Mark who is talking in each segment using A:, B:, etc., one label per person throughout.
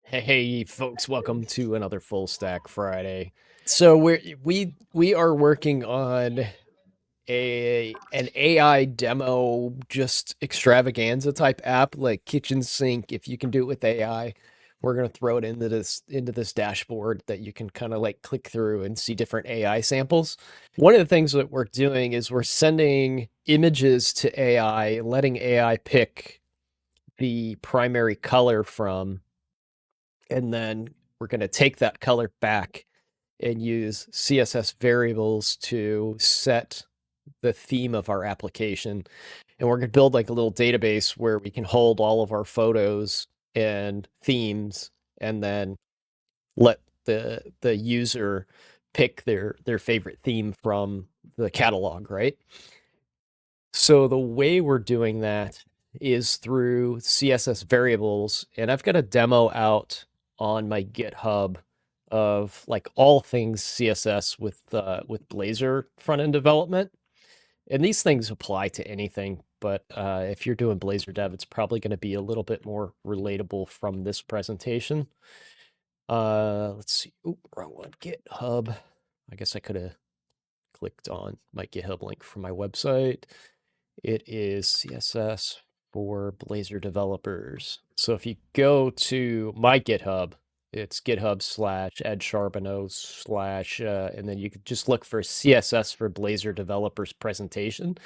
A: Hey folks, welcome to another Full Stack Friday. So we are working on an AI demo, just extravaganza type app like kitchen sink. If you can do it with AI, we're gonna throw it into this dashboard that you can kind of like click through and see different AI samples. One of the things that we're doing is we're sending images to AI, letting AI pick the primary color from, and then we're going to take that color back and use CSS variables to set the theme of our application. And we're going to build like a little database where we can hold all of our photos and themes, and then let the user pick their favorite theme from the catalog, right? So the way we're doing that is through CSS variables, and I've got a demo out on my GitHub of like all things CSS with Blazor front end development. And these things apply to anything, but if you're doing Blazor dev, it's probably going to be a little bit more relatable from this presentation. Let's see. Oop, wrong one. GitHub. I guess I could have clicked on my GitHub link from my website. It is CSS for Blazor developers. So if you go to my GitHub, it's github/edcharbonneau/ and then you can just look for CSS for Blazor developers presentation.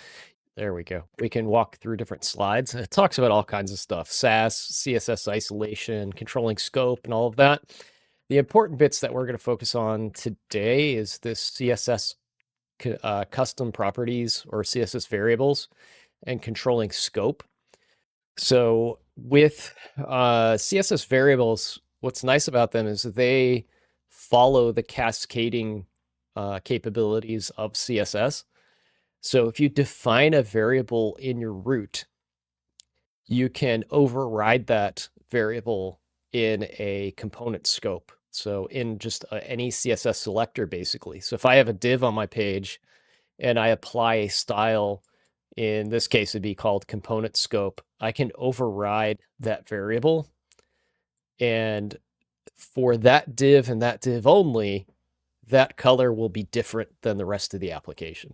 A: There we go. We can walk through different slides. It talks about all kinds of stuff: Sass, CSS isolation, controlling scope, and all of that. The important bits that we're going to focus on today is this CSS custom properties or CSS variables and controlling scope. So with CSS variables, what's nice about them is they follow the cascading capabilities of CSS. So if you define a variable in your root, you can override that variable in a component scope. So in just any CSS selector, basically. So if I have a div on my page and I apply a style, in this case, it'd be called component scope, I can override that variable. And for that div and that div only, that color will be different than the rest of the application.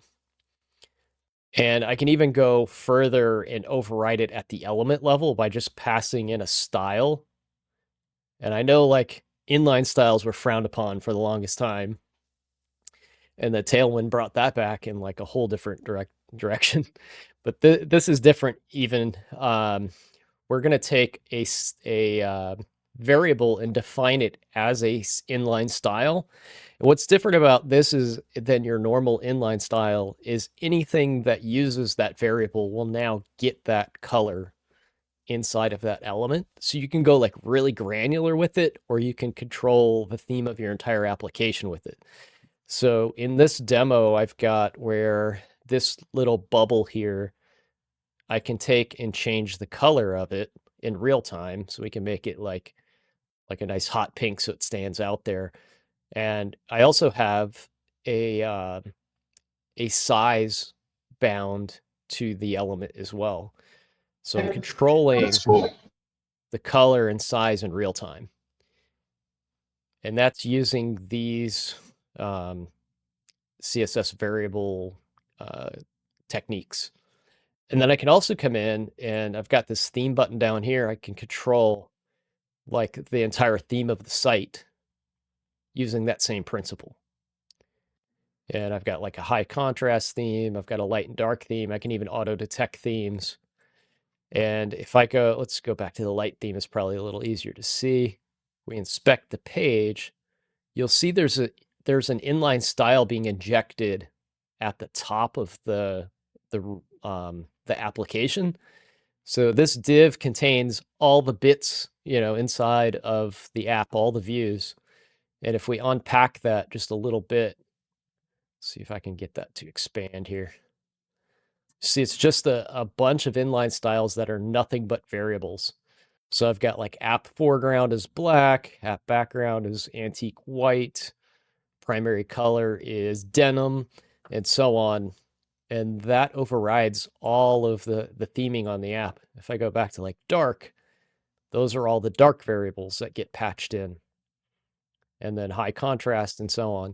A: And I can even go further and override it at the element level by just passing in a style. And I know like inline styles were frowned upon for the longest time, and the Tailwind brought that back in like a whole different direction. But this is different even. We're going to take a variable and define it as a inline style. And what's different about this is than your normal inline style is anything that uses that variable will now get that color inside of that element. So you can go like really granular with it, or you can control the theme of your entire application with it. So in this demo, I've got where this little bubble here, I can take and change the color of it in real time. So we can make it like a nice hot pink so it stands out there. And I also have a size bound to the element as well. So I'm controlling the color and size in real time. And that's using these CSS variable techniques. And then I can also come in and I've got this theme button down here. I can control like the entire theme of the site using that same principle. And I've got like a high contrast theme. I've got a light and dark theme. I can even auto detect themes. And if I go, let's go back to the light theme. It's probably a little easier to see. We inspect the page. You'll see there's an inline style being injected at the top of the application. So this div contains all the bits, inside of the app, all the views. And if we unpack that just a little bit, see if I can get that to expand here. See, it's just a bunch of inline styles that are nothing but variables. So I've got like app foreground is black, app background is antique white, primary color is denim, and so on. And that overrides all of the theming on the app. If I go back to like dark, those are all the dark variables that get patched in. And then high contrast and so on.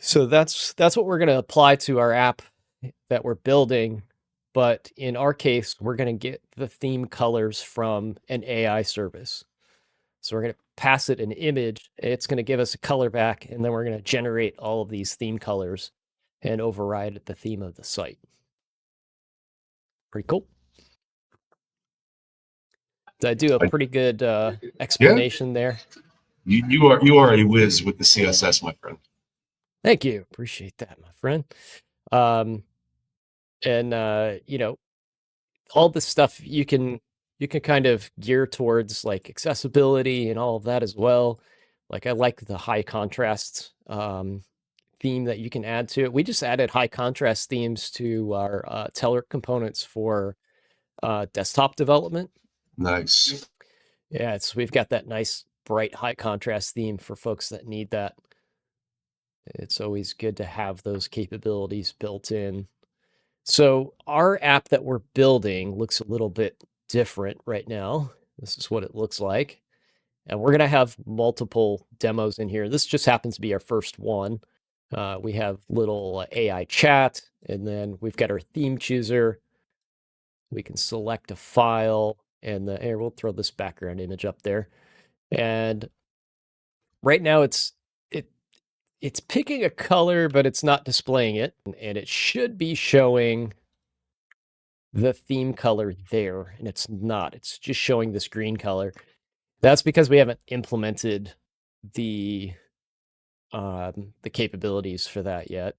A: So that's what we're going to apply to our app that we're building. But in our case, we're going to get the theme colors from an AI service. So we're going to pass it an image. It's going to give us a color back, and then we're going to generate all of these theme colors and override the theme of the site. Pretty cool. Did I do a pretty good explanation there?
B: You are a whiz with the CSS, my friend.
A: Thank you. Appreciate that, my friend. You know, all this stuff you can kind of gear towards like accessibility and all of that as well. Like I like the high contrast theme that you can add to it. We just added high contrast themes to our Telerik components for desktop development.
B: Nice.
A: Yeah, we've got that nice bright high contrast theme for folks that need that. It's always good to have those capabilities built in. So our app that we're building looks a little bit different right now. This is what it looks like. And we're going to have multiple demos in here. This just happens to be our first one. We have little AI chat, and then we've got our theme chooser. We can select a file, and here, we'll throw this background image up there. And right now it's picking a color, but it's not displaying it. And it should be showing the theme color there, and it's not. It's just showing this green color. That's because we haven't implemented the capabilities for that yet.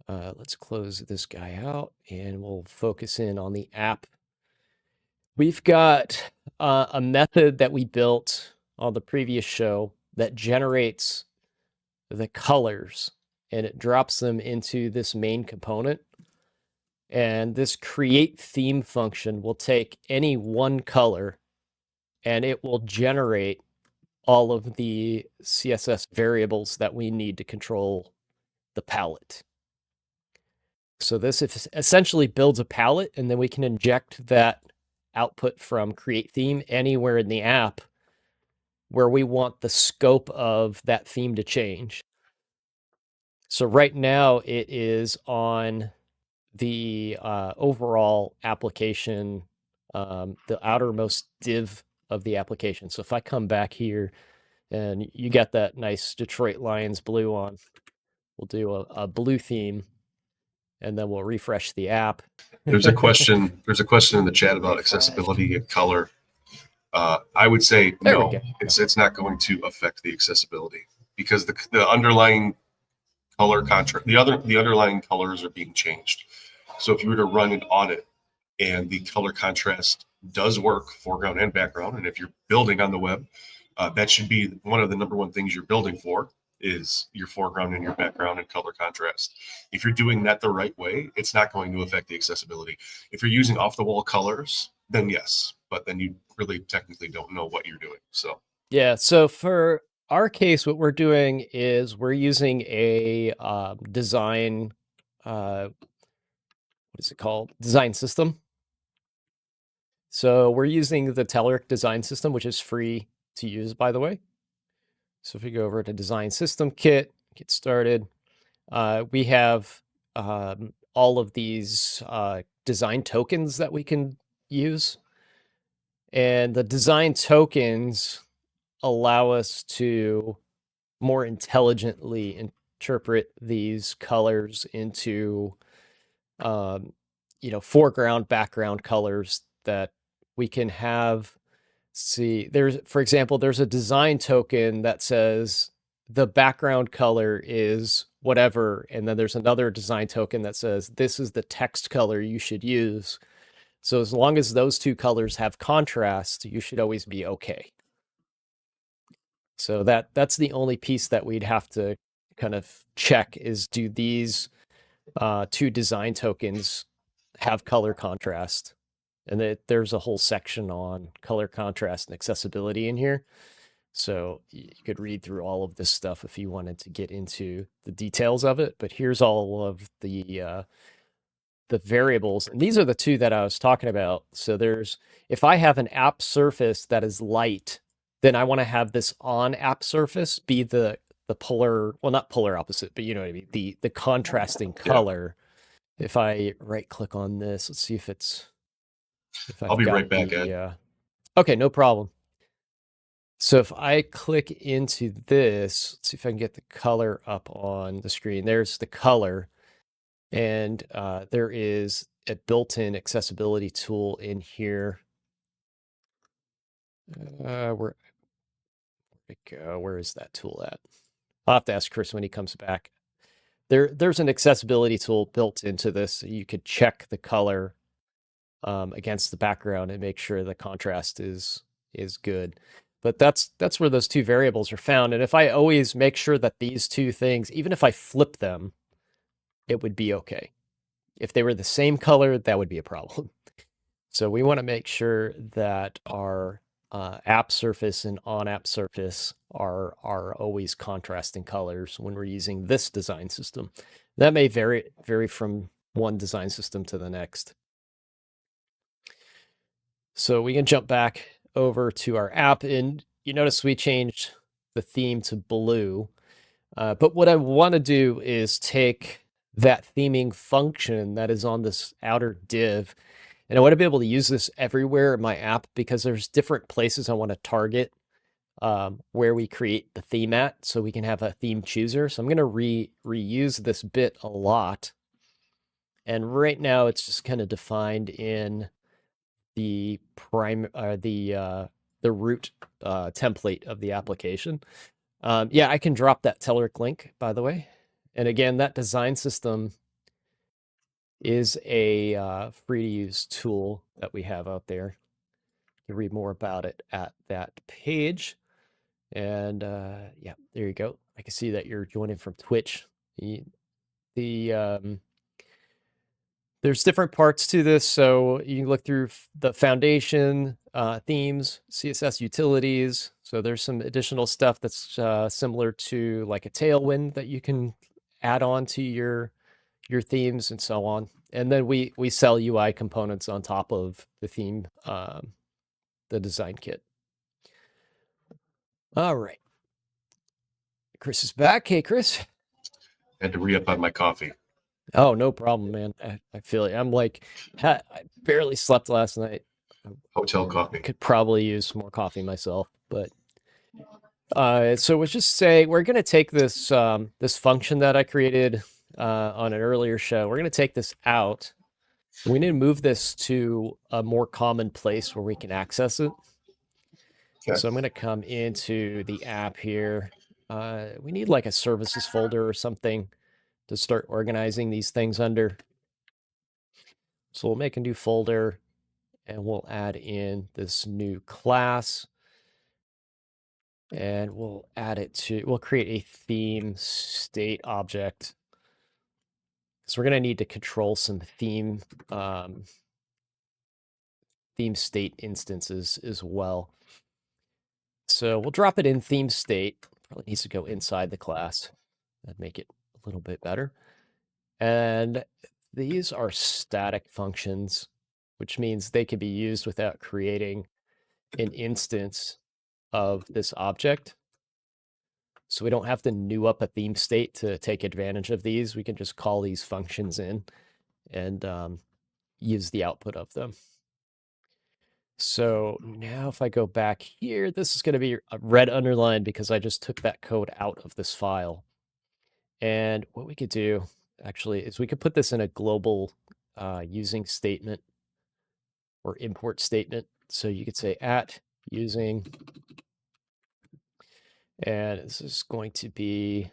A: Let's close this guy out, and we'll focus in on the app. We've got a method that we built on the previous show that generates the colors, and it drops them into this main component. And this create theme function will take any one color, and it will generate all of the CSS variables that we need to control the palette. So this essentially builds a palette, and then we can inject that output from create theme anywhere in the app where we want the scope of that theme to change. So right now it is on the overall application, the outermost div of the application. So if I come back here and you got that nice Detroit Lions blue on, we'll do a blue theme, and then we'll refresh the app.
B: There's a question. There's a question in the chat about accessibility and color. I would say no. It's not going to affect the accessibility because the underlying color contrast, the underlying colors are being changed. So if you were to run an audit and the color contrast does work, foreground and background, and if you're building on the web, that should be one of the number one things you're building for is your foreground and your background and color contrast. If you're doing that the right way, it's not going to affect the accessibility. If you're using off-the-wall colors, then yes, but then you really technically don't know what you're doing. So
A: yeah, so for our case, what we're doing is we're using a design, what is it called? Design system. So we're using the Telerik design system, which is free to use, by the way. So if we go over to design system kit, get started, we have all of these design tokens that we can use. And the design tokens allow us to more intelligently interpret these colors into, foreground, background colors that we can have. See, for example, there's a design token that says the background color is whatever, and then there's another design token that says this is the text color you should use. So as long as those two colors have contrast, you should always be okay. So that's the only piece that we'd have to kind of check is, do these two design tokens have color contrast? And there's a whole section on color contrast and accessibility in here. So you could read through all of this stuff if you wanted to get into the details of it. But here's all of the the variables, and these are the two that I was talking about. So if I have an app surface that is light, then I want to have this on app surface be the polar, well, not polar opposite, but you know what I mean, the contrasting color. Yeah. If I right click on this, let's see if
B: I'll be right back, Ed.
A: Okay, no problem. So if I click into this, let's see if I can get the color up on the screen. There's the color. And there is a built-in accessibility tool in here. Where is that tool at? I'll have to ask Chris when he comes back. There's an accessibility tool built into this. So you could check the color against the background and make sure the contrast is good. But that's where those two variables are found. And if I always make sure that these two things, even if I flip them, it would be okay. If they were the same color, that would be a problem. So we want to make sure that our app surface and on-app surface are always contrasting colors when we're using this design system. That may vary from one design system to the next. So we can jump back over to our app, and you notice we changed the theme to blue. But what I want to do is take that theming function that is on this outer div, and I want to be able to use this everywhere in my app because there's different places I want to target where we create the theme at, so we can have a theme chooser. So I'm going to reuse this bit a lot, and right now it's just kind of defined in the root template of the application. Yeah, I can drop that Telerik link, by the way. And again, that design system is a free-to-use tool that we have out there. You can read more about it at that page. And yeah, there you go. I can see that you're joining from Twitch. There's different parts to this, so you can look through the foundation, themes, CSS utilities. So there's some additional stuff that's similar to like a Tailwind that you can add on to your themes and so on. And then we sell UI components on top of the theme, the design kit. All right. Chris is back. Hey, Chris.
B: I had to re-up on my coffee.
A: Oh, no problem, man. I feel it. I'm like, I barely slept last night.
B: Hotel coffee.
A: Could probably use more coffee myself, but so let's just say we're going to take this this function that I created on an earlier show. We're going to take this out. We need to move this to a more common place where we can access it. Okay. So I'm going to come into the app here. We need like a services folder or something to start organizing these things under. So we'll make a new folder and we'll add in this new class. And we'll create a theme state object. So we're going to need to control some theme state instances as well. So we'll drop it in theme state. Probably needs to go inside the class. That'd make it a little bit better. And these are static functions, which means they can be used without creating an instance of this object. So we don't have to new up a theme state to take advantage of these. We can just call these functions in and use the output of them. So now if I go back here, this is going to be a red underline because I just took that code out of this file. And what we could do actually is we could put this in a global using statement or import statement. So you could say at using, and this is going to be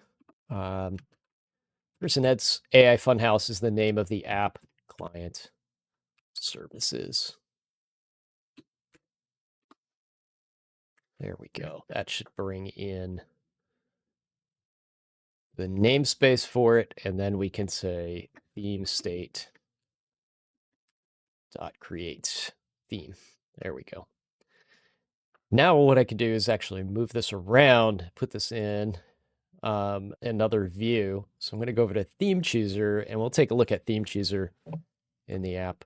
A: Person Ed's AI Funhouse is the name of the app client services. There we go. That should bring in the namespace for it, and then we can say theme state dot create theme. There we go. Now what I can do is actually move this around, put this in another view. So I'm going to go over to theme chooser, and we'll take a look at theme chooser in the app.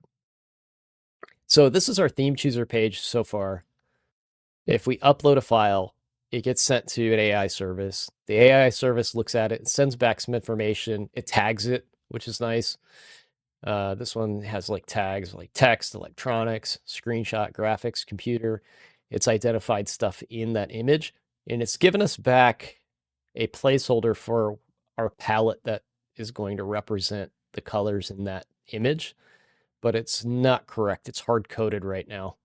A: So this is our theme chooser page so far. If we upload a file, it gets sent to an AI service. The AI service looks at it, sends back some information. It tags it, which is nice. This one has like tags like text, electronics, screenshot, graphics, computer. It's identified stuff in that image, and it's given us back a placeholder for our palette that is going to represent the colors in that image, but it's not correct. It's hard-coded right now.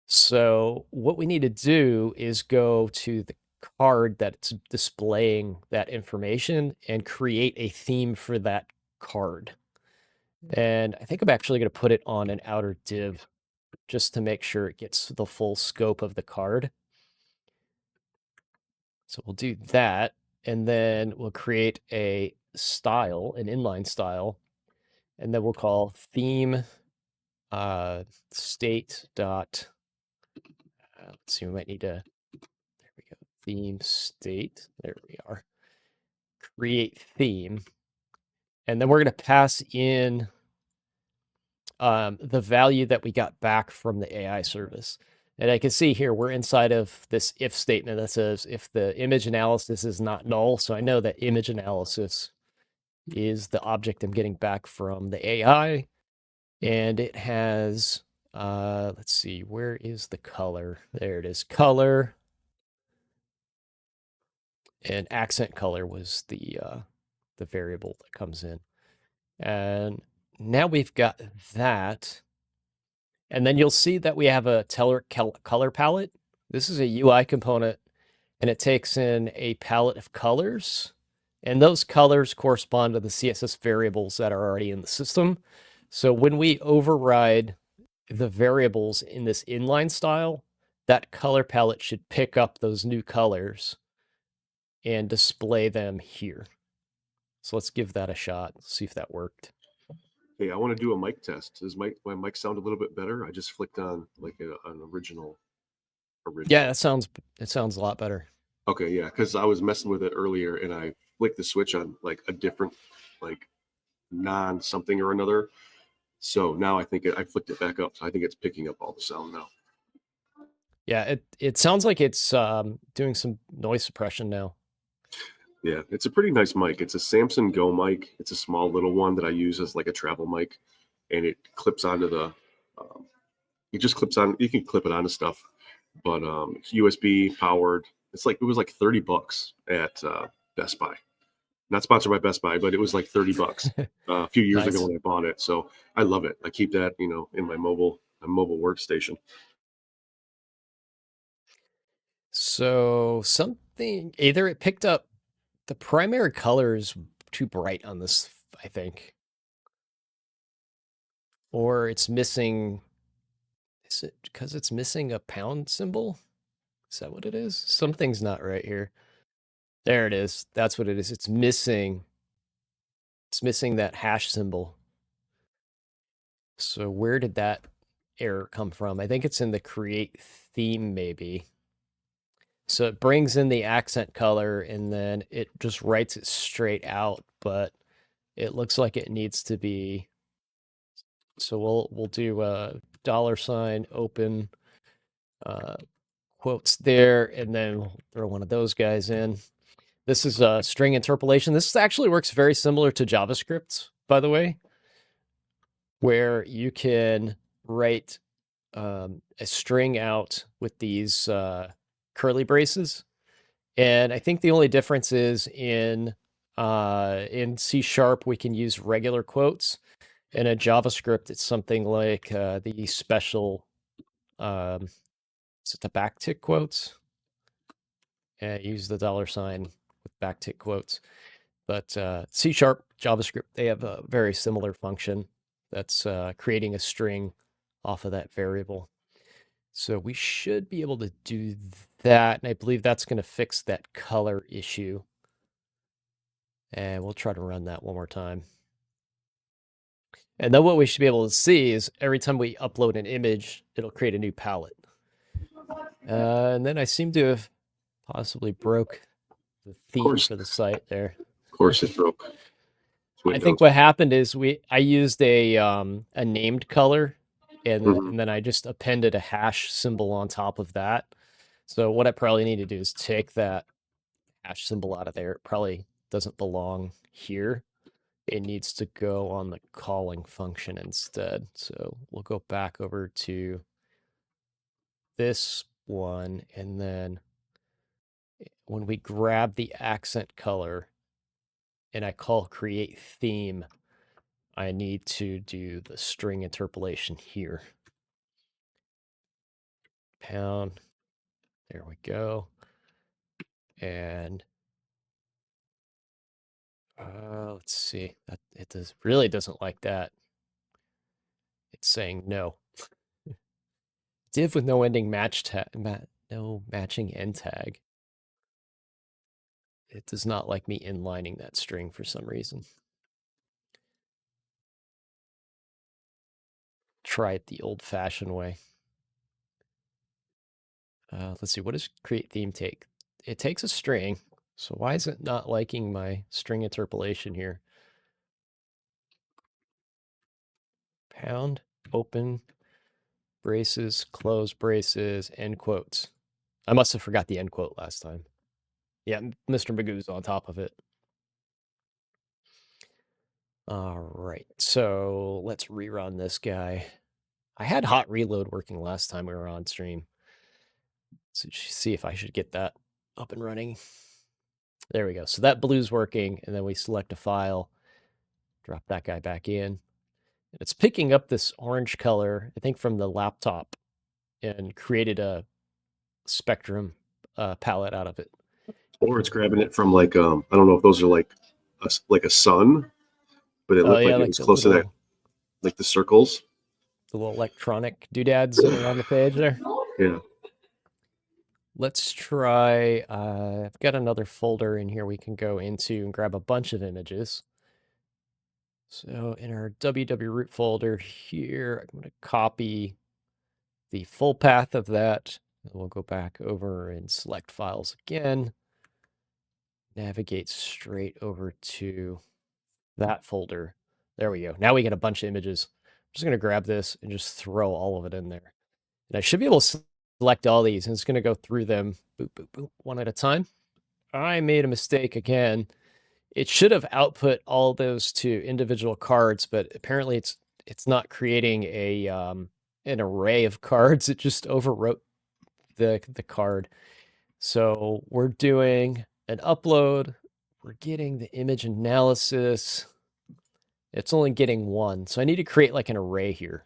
A: So what we need to do is go to the card that's displaying that information and create a theme for that card. And I think I'm actually going to put it on an outer div just to make sure it gets the full scope of the card. So we'll do that, and then we'll create a style, an inline style, and then we'll call theme state dot, let's see, we might need to, there we go, theme state, there we are, create theme, and then we're going to pass in the value that we got back from the AI service. And I can see here, we're inside of this if statement that says if the image analysis is not null. So I know that image analysis is the object I'm getting back from the AI. And it has, let's see, where is the color? There it is, color. And accent color was the variable that comes in. And now we've got that. And then you'll see that we have a Telerik color palette. This is a UI component, and it takes in a palette of colors. And those colors correspond to the CSS variables that are already in the system. So when we override the variables in this inline style, that color palette should pick up those new colors and display them here. So let's give that a shot, see if that worked.
B: Hey, I want to do a mic test. Does my mic sound a little bit better? I just flicked on like an original.
A: Yeah, it sounds a lot better.
B: Okay, yeah, because I was messing with it earlier and I flicked the switch on like a different, like non something or another. So now I think I flicked it back up. So I think it's picking up all the sound now.
A: Yeah, it sounds like it's doing some noise suppression now.
B: Yeah, it's a pretty nice mic. It's a Samsung Go mic. It's a small little one that I use as like a travel mic, and it clips onto the. It just clips on. You can clip it onto stuff, but it's USB powered. It was like $30 at Best Buy. Not sponsored by Best Buy, but it was like $30 a few years ago when I bought it. So I love it. I keep that, in my mobile workstation.
A: So something, either it picked up the primary color is too bright on this, I think, or it's missing. Is it because it's missing a pound symbol? Is that what it is? Something's not right here. There it is. That's what it is. It's missing that hash symbol. So where did that error come from? I think it's in the create theme, maybe. So it brings in the accent color and then it just writes it straight out, but it looks like it needs to be. So we'll do a $ open quotes there, and then we'll throw one of those guys in. This is a string interpolation. This actually works very similar to JavaScript, by the way, where you can write a string out with these curly braces. And I think the only difference is in C# we can use regular quotes. And in JavaScript, it's something like the special, is it the backtick quotes? And use the $ with backtick quotes. But C#, JavaScript, they have a very similar function that's creating a string off of that variable. So we should be able to do that. And I believe that's going to fix that color issue. And we'll try to run that one more time. And then what we should be able to see is every time we upload an image, it'll create a new palette. And then I seem to have possibly broke the theme for the site there.
B: Of course it broke.
A: I think what happened is I used a named color, and then I just appended a hash symbol on top of that. So what I probably need to do is take that hash symbol out of there. It probably doesn't belong here. It needs to go on the calling function instead. So we'll go back over to this one, and then when we grab the accent color and I call create theme, I need to do the string interpolation here. Pound. There we go. And let's see. That it really doesn't like that. It's saying no. Div with no ending match tag, no matching end tag. It does not like me inlining that string for some reason. Try it the old-fashioned way. Let's see, what does create theme take? It takes a string, so why is it not liking my string interpolation here? Pound, open, braces, close braces, end quotes. I must have forgot the end quote last time. Yeah, Mr. Magoo's on top of it. All right, so let's rerun this guy. I had hot reload working last time we were on stream. So see if I should get that up and running. There we go. So that blue's working, and then we select a file, drop that guy back in. And it's picking up this orange color, I think from the laptop, and created a spectrum palette out of it.
B: Or it's grabbing it from like, I don't know if those are like a sun, but it looked like it was close to that, like the circles.
A: The little electronic doodads that are on the page there.
B: Yeah.
A: Let's try, I've got another folder in here we can go into and grab a bunch of images. So in our www root folder here, I'm going to copy the full path of that. And we'll go back over and select files again. Navigate straight over to that folder. There we go. Now we get a bunch of images. I'm just going to grab this and just throw all of it in there. And I should be able to select all these, and it's going to go through them boop, boop, boop, one at a time. I made a mistake again. It should have output all those to individual cards, but apparently it's not creating a an array of cards. It just overwrote the card. So we're doing an upload. We're getting the image analysis. It's only getting one. So I need to create like an array here.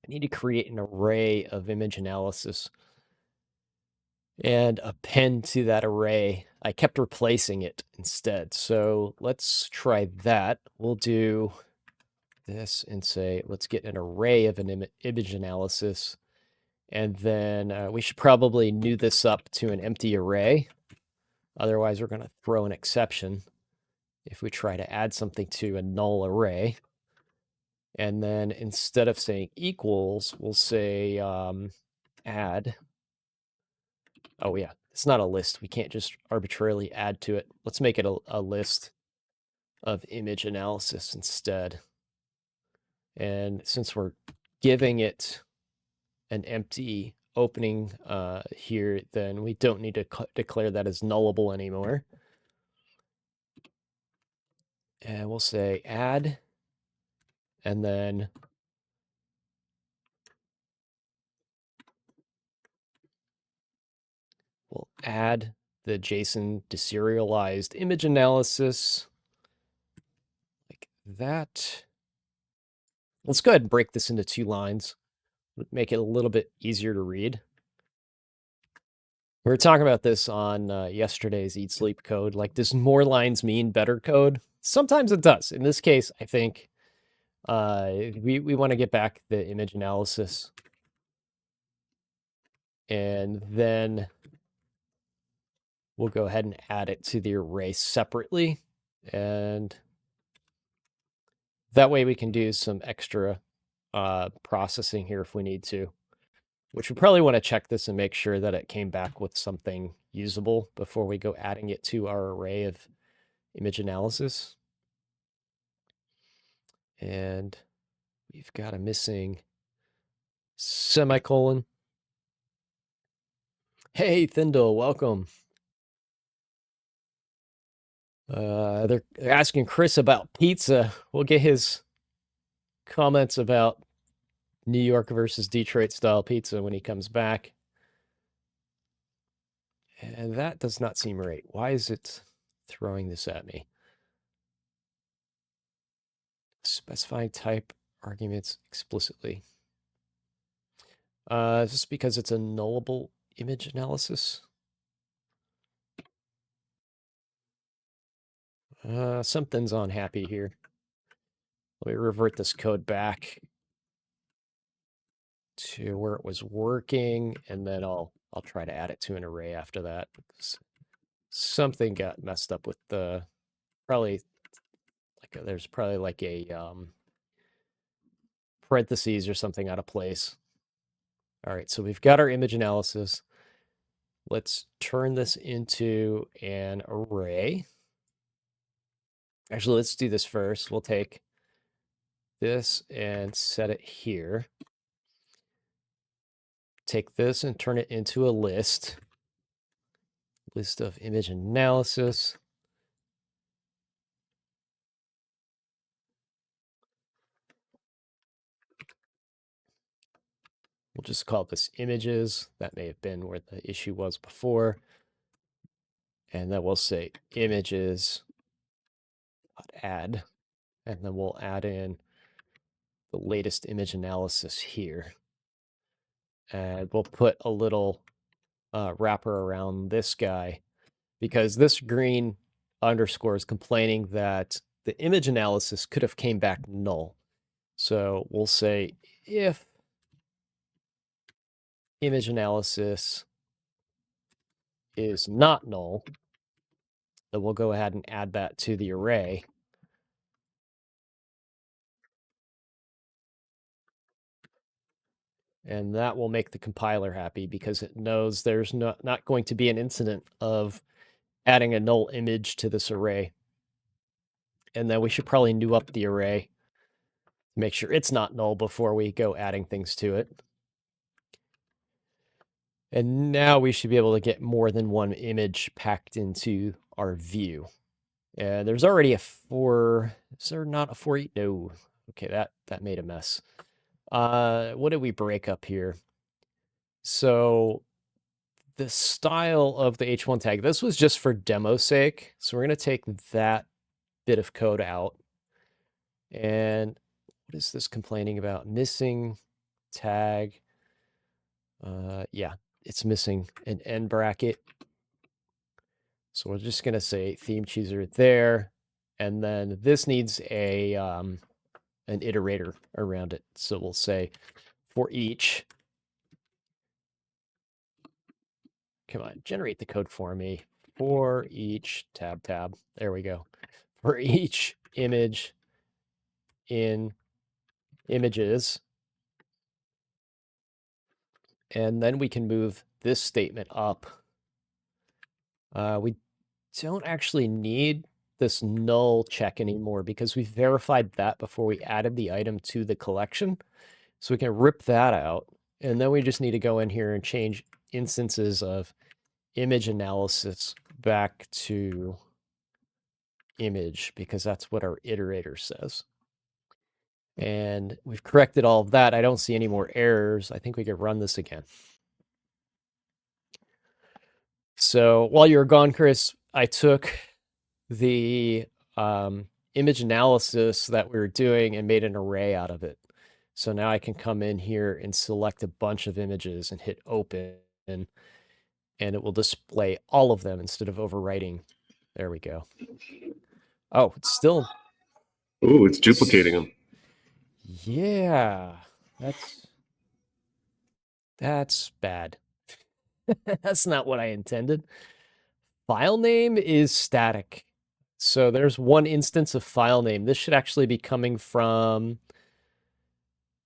A: I need to create an array of image analysis and append to that array. I kept replacing it instead. So let's try that. We'll do this and say, let's get an array of an image analysis. And then we should probably new this up to an empty array. Otherwise, we're going to throw an exception if we try to add something to a null array. And then instead of saying equals, we'll say add. Oh, yeah, it's not a list. We can't just arbitrarily add to it. Let's make it a list of image analysis instead. And since we're giving it an empty opening here, then we don't need to declare that as nullable anymore. And we'll say add, and then we'll add the JSON deserialized image analysis like that. Let's go ahead and break this into 2 lines, make it a little bit easier to read. We were talking about this on yesterday's Eat Sleep Code. Like, does more lines mean better code? Sometimes it does. In this case, I think we want to get back the image analysis. And then we'll go ahead and add it to the array separately. And that way we can do some extra processing here if we need to, which we probably want to check this and make sure that it came back with something usable before we go adding it to our array of image analysis. And we've got a missing semicolon. Hey, Thindle, welcome. They're asking Chris about pizza. We'll get his comments about New York versus Detroit style pizza when he comes back. And that does not seem right. Why is it throwing this at me? Specifying type arguments explicitly. Is this because it's a nullable image analysis? Something's unhappy here. Let me revert this code back to where it was working, and then I'll try to add it to an array after that. Something got messed up with the there's probably like a parentheses or something out of place. All right, so we've got our image analysis. Let's turn this into an array. Actually, let's do this first. We'll take this and set it here. Take this and turn it into a list. List of image analysis. We'll just call this images. That may have been where the issue was before. And then we'll say images add, and then we'll add in the latest image analysis here. And we'll put a little wrapper around this guy, because this green underscore is complaining that the image analysis could have came back null. So we'll say if image analysis is not null, then we'll go ahead and add that to the array. And that will make the compiler happy, because it knows there's not going to be an incident of adding a null image to this array. And then we should probably new up the array to make sure it's not null before we go adding things to it. And now we should be able to get more than one image packed into our view. And there's already a for. Is there not a for each? No. Okay, that made a mess. What did we break up here? So the style of the h1 tag, this was just for demo's sake. So we're going to take that bit of code out. And what is this complaining about? Missing tag. Yeah, it's missing an end bracket. So we're just going to say theme chooser there. And then this needs a an iterator around it. So we'll say for each. Come on, generate the code for me. For each tab. There we go. For each image in images. And then we can move this statement up. We don't actually need this null check anymore, because we verified that before we added the item to the collection. So we can rip that out. And then we just need to go in here and change instances of image analysis back to image, because that's what our iterator says. And we've corrected all of that. I don't see any more errors. I think we could run this again. So while you were gone, Chris, I took the image analysis that we were doing and made an array out of it. So now I can come in here and select a bunch of images and hit open, and it will display all of them instead of overwriting. There we go. Oh, it's still.
B: Ooh, it's duplicating them.
A: Yeah, that's bad. That's not what I intended. File name is static. So there's one instance of file name. This should actually be coming from,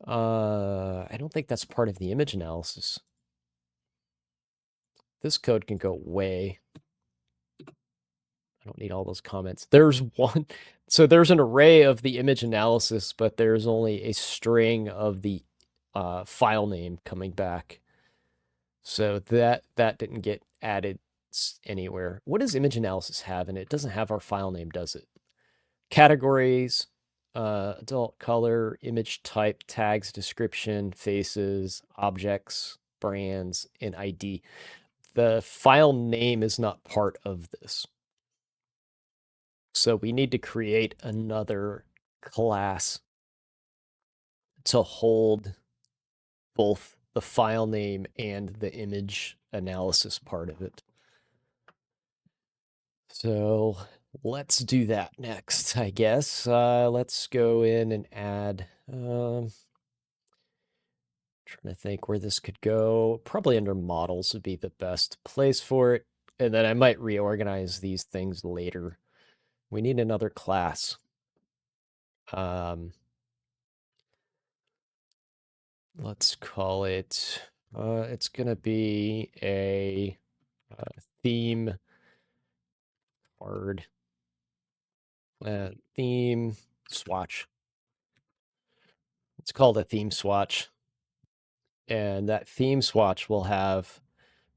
A: I don't think that's part of the image analysis. This code can go away. I don't need all those comments. There's one. So there's an array of the image analysis, but there's only a string of the file name coming back. So that didn't get added anywhere. What does image analysis have in it? It doesn't have our file name, does it? Categories, adult color, image type, tags, description, faces, objects, brands, and ID. The file name is not part of this. So we need to create another class to hold both the file name and the image analysis part of it. So let's do that next, I guess. Let's go in and add, trying to think where this could go. Probably under models would be the best place for it. And then I might reorganize these things later. We need another class. Let's call it, it's going to be a theme card, theme swatch. It's called a theme swatch. And that theme swatch will have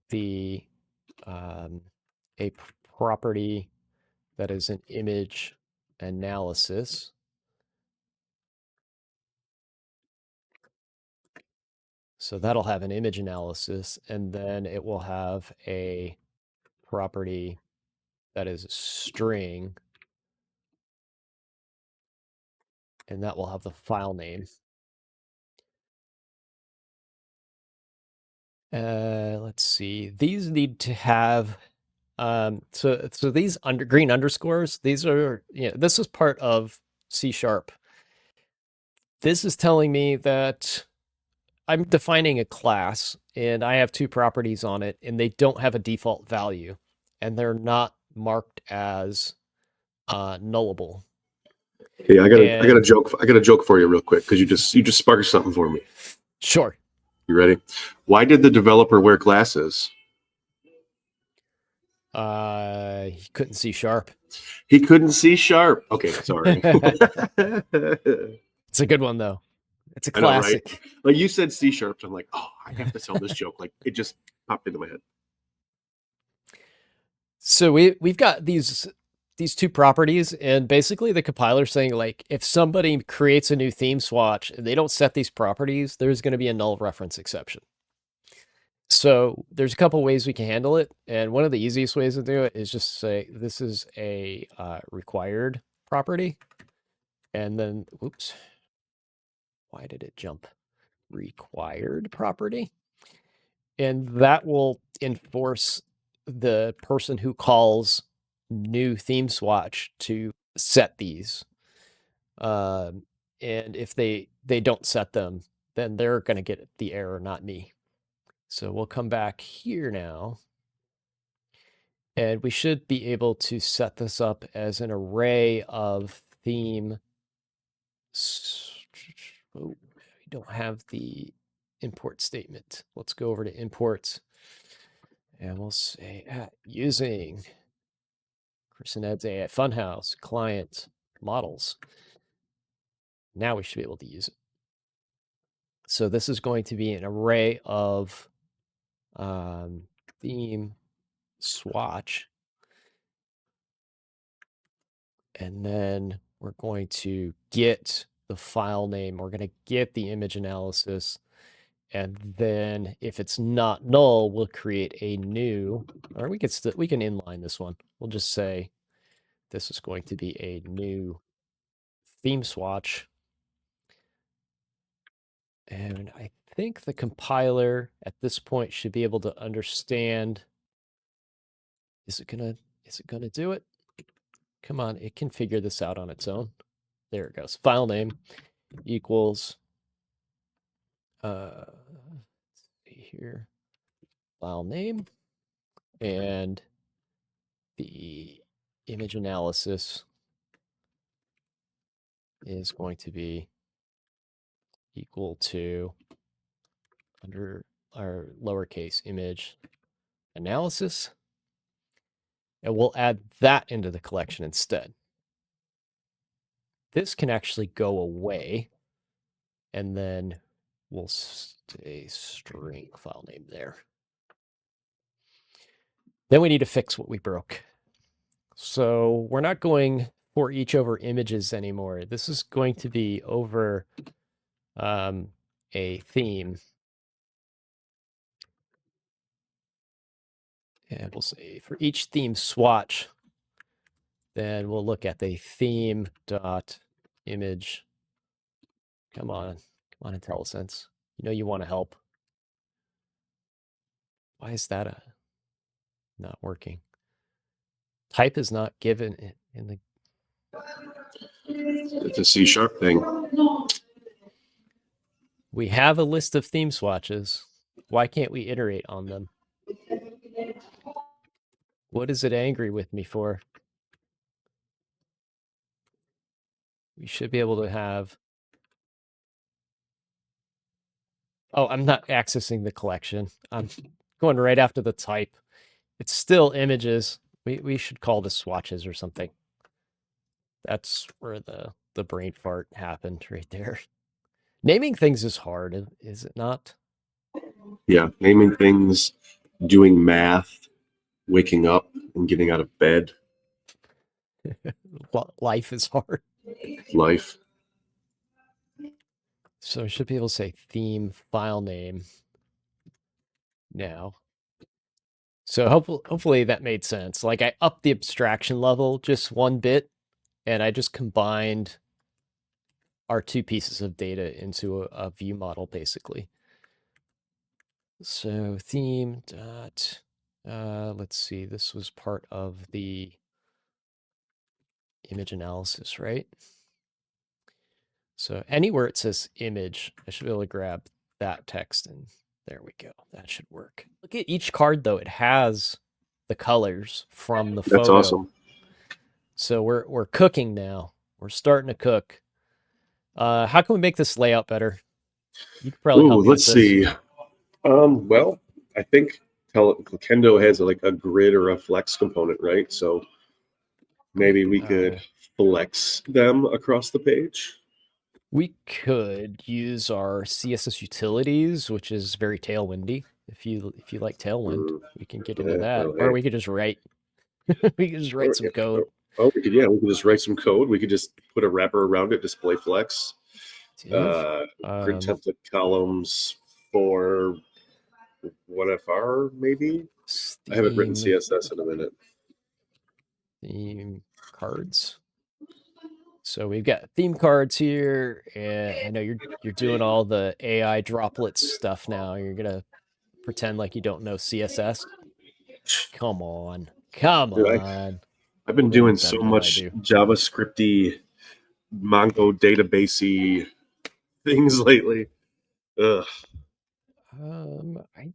A: the a property that is an image analysis. So that'll have an image analysis, and then it will have a property that is a string, and that will have the file name. Let's see. These need to have so these green underscores, these are, this is part of C#. This is telling me that I'm defining a class and I have two properties on it and they don't have a default value and they're not marked as nullable.
B: Okay, I got a joke. I got a joke for you real quick because you just sparked something for me.
A: Sure.
B: You ready? Why did the developer wear glasses?
A: He couldn't see sharp.
B: He couldn't see sharp. Okay, sorry.
A: It's a good one though. It's a classic.
B: I know, right? Like you said C#, I'm like, oh, I have to tell this joke. Like it just popped into my head.
A: So we've got these two properties, and basically the compiler's saying, like, if somebody creates a new theme swatch and they don't set these properties, there's going to be a null reference exception. So there's a couple ways we can handle it, and one of the easiest ways to do it is just say this is a required property, and then, oops, why did it jump? Required property, and that will enforce the person who calls new theme swatch to set these. And if they don't set them, then they're going to get the error, not me. So we'll come back here now. And we should be able to set this up as an array of theme. Oh, we don't have the import statement. Let's go over to imports. And we'll say using Person adds AI Funhouse, client, models. Now we should be able to use it. So this is going to be an array of theme swatch. And then we're going to get the file name. We're going to get the image analysis. And then if it's not null, we'll create a new, or we can inline this one. We'll just say this is going to be a new theme swatch. And I think the compiler at this point should be able to understand. Is it gonna do it? Come on, it can figure this out on its own. There it goes. File name equals let's see here. File name and the image analysis is going to be equal to under our lowercase image analysis. and we'll add that into the collection instead. This can actually go away, and then we'll stay string file name there. Then we need to fix what we broke. So we're not going for each over images anymore. This is going to be over a theme. And we'll say for each theme swatch, then we'll look at the theme dot image. Come on, IntelliSense. You know you want to help. Why is that not working? Type is not given in the.
B: It's a C# thing.
A: We have a list of theme swatches. Why can't we iterate on them? What is it angry with me for? We should be able to have. Oh, I'm not accessing the collection. I'm going right after the type. It's still images. We should call this swatches or something. That's where the brain fart happened right there. Naming things is hard, is it not?
B: Yeah, naming things, doing math, waking up and getting out of bed.
A: Life is hard.
B: Life.
A: So I should be able to say theme file name now. So hopefully that made sense. Like I upped the abstraction level just one bit, and I just combined our two pieces of data into a view model, basically. So theme dot, let's see, this was part of the image analysis, right? So anywhere it says image, I should be able to grab that text, and there we go. That should work. Look at each card, though. It has the colors from the photo.
B: That's awesome.
A: So we're cooking now. We're starting to cook. How can we make this layout better? You could probably help me
B: let's
A: with this.
B: see. Well, I think Kendo has like a grid or a flex component, right? So maybe we could flex them across the page.
A: We could use our CSS utilities, which is very Tailwindy. If you like Tailwind, we can get into that. Or we could just write. We could just write some code.
B: Oh, we could just write some code. We could just put a wrapper around it, display flex, grid template columns for what FR maybe? I haven't written CSS in a minute.
A: Theme cards. So we've got theme cards here, and I know you're doing all the AI droplets stuff now. You're gonna pretend like you don't know CSS. Come on.
B: I've been doing so much JavaScripty, Mongo databasey things lately. Ugh.
A: I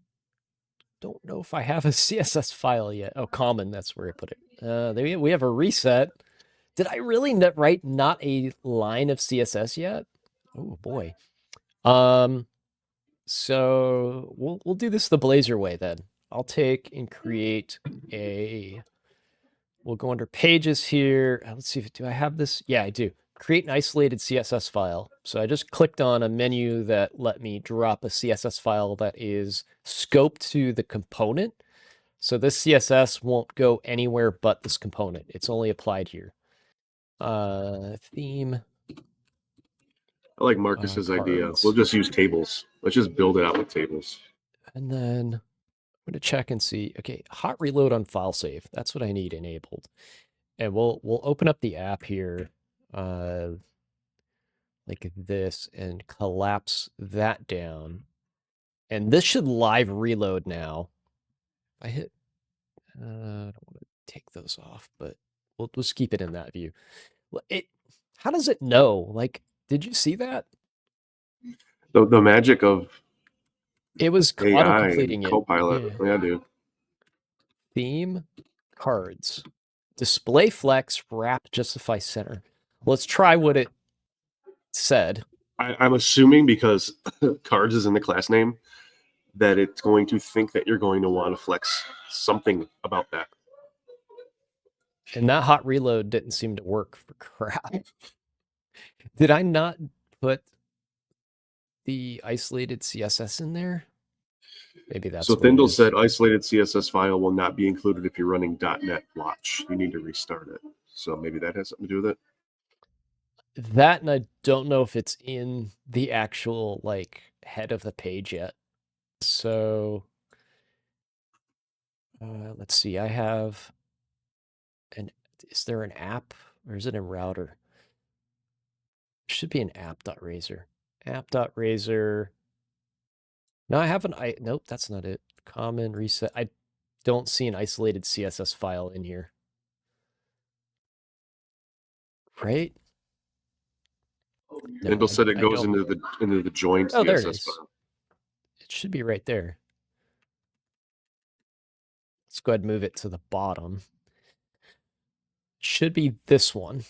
A: don't know if I have a CSS file yet. Oh, common, that's where I put it. We have a reset. Did I really write not a line of CSS yet? Oh boy. So we'll do this the Blazor way then. I'll take and create we'll go under pages here. Let's see, do I have this? Yeah, I do. Create an isolated CSS file. So I just clicked on a menu that let me drop a CSS file that is scoped to the component. So this CSS won't go anywhere but this component. It's only applied here. Theme.
B: I like Marcus's idea. We'll just use tables. Let's just build it out with tables.
A: And then I'm going to check and see. Okay, hot reload on file save. That's what I need enabled. And we'll open up the app here like this and collapse that down. And this should live reload now. I hit, I don't want to take those off, but we'll just keep it in that view. How does it know? Like, did you see that?
B: The magic of
A: it was auto-completing it.
B: Copilot. Yeah, dude.
A: Theme cards. Display flex, wrap, justify center. Let's try what it said.
B: I'm assuming because cards is in the class name that it's going to think that you're going to want to flex something about that.
A: And that hot reload didn't seem to work for crap. Did I not put the isolated CSS in there? Maybe that's
B: so
A: what it
B: Thindle
A: is.
B: said isolated CSS file will not be included if you're running .NET Watch. You need to restart it. So maybe that has something to do with it.
A: That, and I don't know if it's in the actual like head of the page yet. So let's see. I have is there an app or is it in router? It should be an app.razor. App.razor. No, I haven't. Nope, that's not it. Common reset. I don't see an isolated CSS file in here. Right? No,
B: Thindle said it goes
A: don't.
B: into the joint
A: Oh, there it
B: CSS
A: is.
B: file.
A: It should be right there. Let's go ahead and move it to the bottom. Should be this one.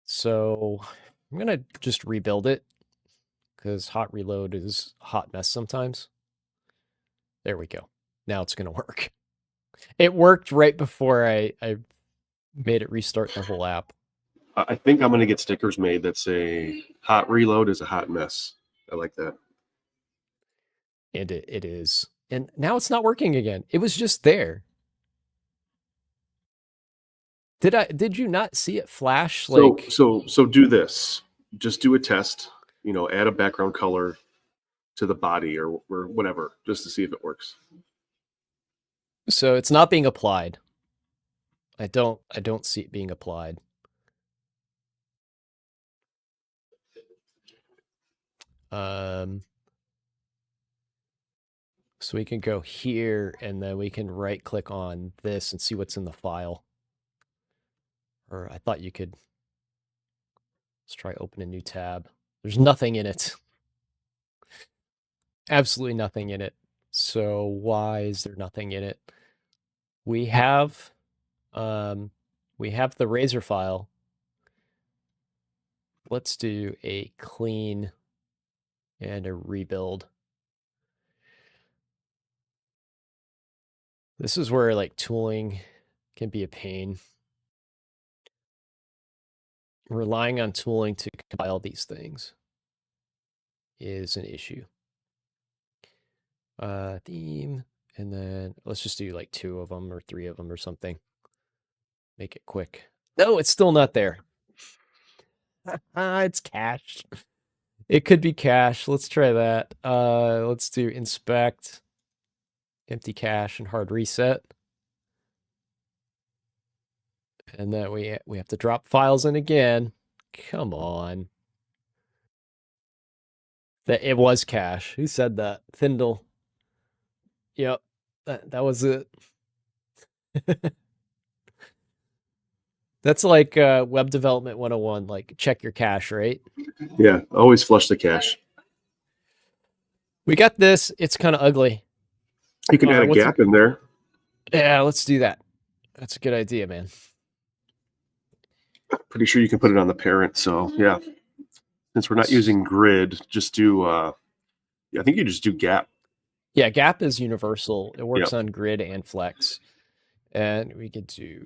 A: So I'm going to just rebuild it because hot reload is a hot mess sometimes. There we go. Now it's going to work. It worked right before I made it restart the whole app.
B: I think I'm going to get stickers made that say hot reload is a hot mess. I like that.
A: And it is. And now it's not working again. It was just there. Did you not see it flash? Like
B: so do this. Just do a test, add a background color to the body or whatever, just to see if it works.
A: So it's not being applied. I don't see it being applied. So we can go here and then we can right click on this and see what's in the file. Or I thought you could. Let's try open a new tab. There's nothing in it. Absolutely nothing in it. So why is there nothing in it? We have the Razor file. Let's do a clean and a rebuild. This is where like tooling can be a pain. Relying on tooling to compile these things is an issue. Theme, and then let's just do like 2 of them or 3 of them or something. Make it quick. No, it's still not there. It's cached. It could be cached. Let's try that. Let's do inspect, empty cache, and hard reset. And then we have to drop files in again. Come on. That it was cache. Who said that? Thindle. Yep. That was it. That's like web development 101, like check your cache, right?
B: Yeah, always flush the cache.
A: We got this. It's kind of ugly.
B: You can add a gap in there.
A: Yeah, let's do that. That's a good idea, man.
B: Pretty sure you can put it on the parent. So yeah, since we're not using grid, just do. I think you just do gap.
A: Yeah, gap is universal. It works on grid and flex, and we could do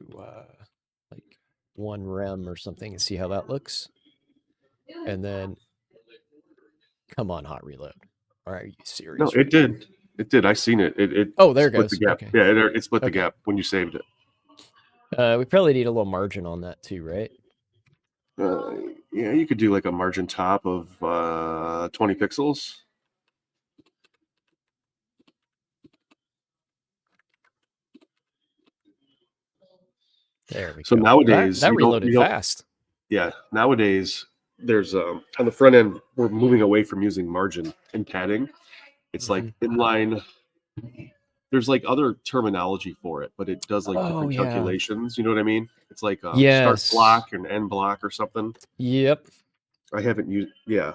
A: like 1 rem or something and see how that looks. And then, come on, hot reload. Are you serious?
B: No, it did. It did. I seen it. It
A: oh, there it goes.
B: The gap.
A: Okay.
B: Yeah, it split the gap when you saved it.
A: We probably need a little margin on that too, right?
B: Yeah, you could do like a margin top of 20 pixels.
A: There we
B: go. So nowadays,
A: that reloaded fast.
B: Yeah, nowadays there's on the front end we're moving away from using margin and padding. It's like inline. There's like other terminology for it, but it does like different calculations. You know what I mean? It's like start block and end block or something.
A: Yep.
B: I haven't used. Yeah.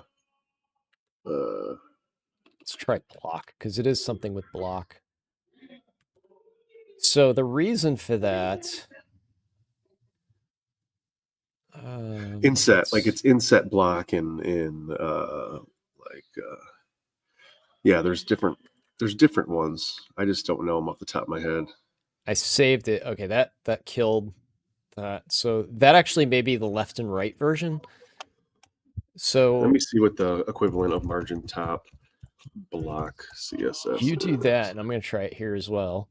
A: Let's try block because it is something with block. So the reason for that.
B: Inset, like it's inset block and yeah, there's different ones. I just don't know them off the top of my head.
A: I saved it. Okay, that killed that. So that actually may be the left and right version. So
B: let me see what the equivalent of margin top block CSS
A: you do
B: is.
A: that, and I'm going to try it here as well.